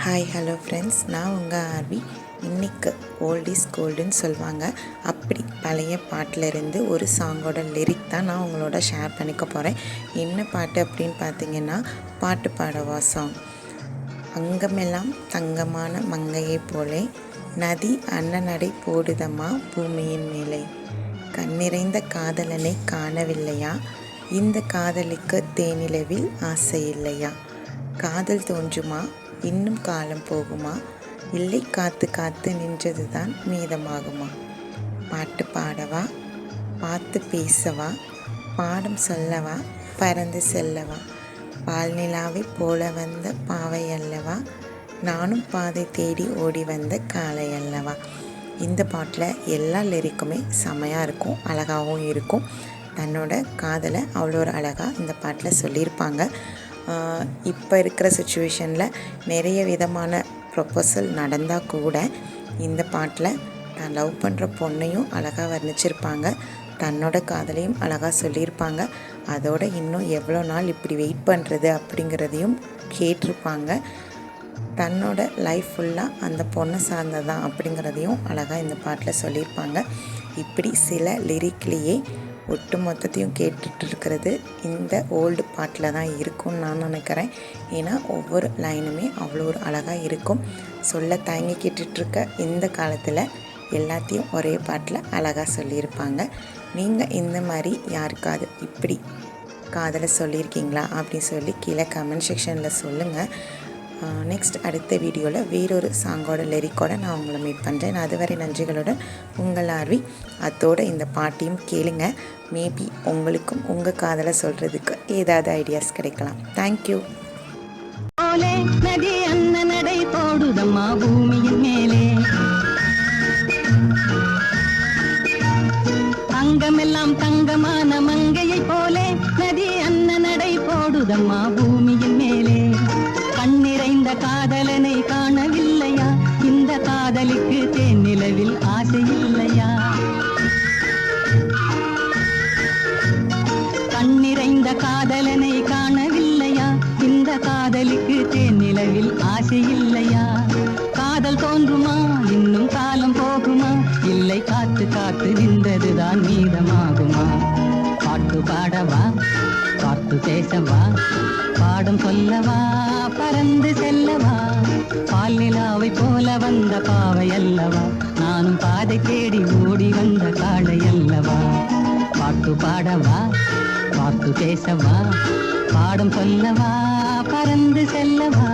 Hi hello friends, நான் உங்கள் RV. இன்றைக்கு ஓல்ட் இஸ் கோல்டுன்னு சொல்லுவாங்க. அப்படி பழைய பாட்டிலேருந்து ஒரு சாங்கோட லிரிக் தான் நான் உங்களோட ஷேர் பண்ணிக்க போகிறேன். என்ன பாட்டு அப்படின்னு பார்த்தீங்கன்னா, பாட்டு பாடவா சாங். அங்கமெல்லாம் தங்கமான மங்கையை போலே நதி அன்னநடை போடுதம்மா பூமியின் மேலே. கண்ணிறைந்த காதலனை காணவில்லையா, இந்த காதலிக்கு தேனிலவில் ஆசை இல்லையா. காதல் தோன்றுமா, இன்னும் காலம் போகுமா, இல்லை காத்து காத்து நின்றது தான் மீதமாகுமா. பாட்டு பாடவா, பார்த்து பேசவா, பாடம் சொல்லவா, பறந்து செல்லவா. பால் நிலாவை போல வந்த பாவை அல்லவா, நானும் பாதை தேடி ஓடி வந்த காலை அல்லவா. இந்த பாட்டில் எல்லா லிரிக்குமே செமையாக இருக்கும், அழகாகவும் இருக்கும். தன்னோட காதலை அவ்வளோ ஒரு அழகாக இந்த பாட்டில் சொல்லியிருப்பாங்க. இப்போ இருக்கிற சுச்சுவேஷனில் நிறைய விதமான ப்ரொபோசல் நடந்தால் கூட இந்த பாட்டில் நான் லவ் பண்ணுற பொண்ணையும் அழகாக வர்ணிச்சிருப்பாங்க, தன்னோட காதலையும் அழகாக சொல்லியிருப்பாங்க. அதோடு இன்னும் எவ்வளோ நாள் இப்படி வெயிட் பண்ணுறது அப்படிங்கிறதையும் கேட்டிருப்பாங்க. தன்னோட லைஃப் ஃபுல்லாக அந்த பொண்ணை சார்ந்ததான் அப்படிங்கிறதையும் அழகாக இந்த பாட்டில் சொல்லியிருப்பாங்க. இப்படி சில லிரிக்லேயே ஒட்டு மொத்தத்தையும் கேட்டுட்டு இருக்கிறது இந்த ஓல்டு பாட்டில் தான் இருக்கும்னு நான் நினைக்கிறேன். ஏன்னா ஒவ்வொரு லைனுமே அவ்வளோ ஒரு அழகாக இருக்கும். சொல்ல தயங்கி கேட்டுட்ருக்க இந்த காலத்தில் எல்லாத்தையும் ஒரே பாட்டில் அழகாக சொல்லியிருப்பாங்க. நீங்கள் இந்த மாதிரி யாருக்காவது இப்படி காதலை சொல்லியிருக்கீங்களா அப்படின்னு சொல்லி கீழே கமெண்ட் செக்ஷனில் சொல்லுங்கள். நெக்ஸ்ட் அடுத்த வீடியோவில் வேறொரு சாங்கோட லிரிக்கோடு நான் உங்களை மீட் பண்ணுறேன். அதுவரை நன்றிகளுடன் உங்கள் ஆர்வி. அதோடு இந்த பாட்டையும் கேளுங்க. மேபி உங்களுக்கும் உங்கள் காதலை சொல்கிறதுக்கு ஏதாவது ஐடியாஸ் கிடைக்கலாம். தேங்க்யூ. நதி அன்ன நடை போடுதம்மா பூமியின் மேலே, அங்கமெல்லாம் தங்கமான மங்கையை போலே நதி அன்ன நடை போடுதம்மா பூமியின் மேலே. கண்ணிறைந்த காதலனை காணவில்லையா, இந்த காதலிக்கு தேனிலவில் ஆசை இல்லையா. கண்ணிறைந்த காதலனை காணவில்லையா, இந்த காதலிக்கு தேனிலவில் ஆசை இல்லையா. காதல் தோன்றுமா, இன்னும் காலம் போகுமா, இல்லை காத்து காத்து நின்றதுதான் மீதமாகுமா. பாட்டு பாடவா, பார்த்து பேசவா, பாடம் சொல்லவா, பறந்து செல்லவா. பால் நிலாவை போல வந்த பாவை அல்லவா, நானும் பாதை தேடி ஓடி வந்த காளை அல்லவா. பாட்டு பாடவா, பார்த்து பேசவா, பாடம் சொல்லவா, பறந்து செல்லவா.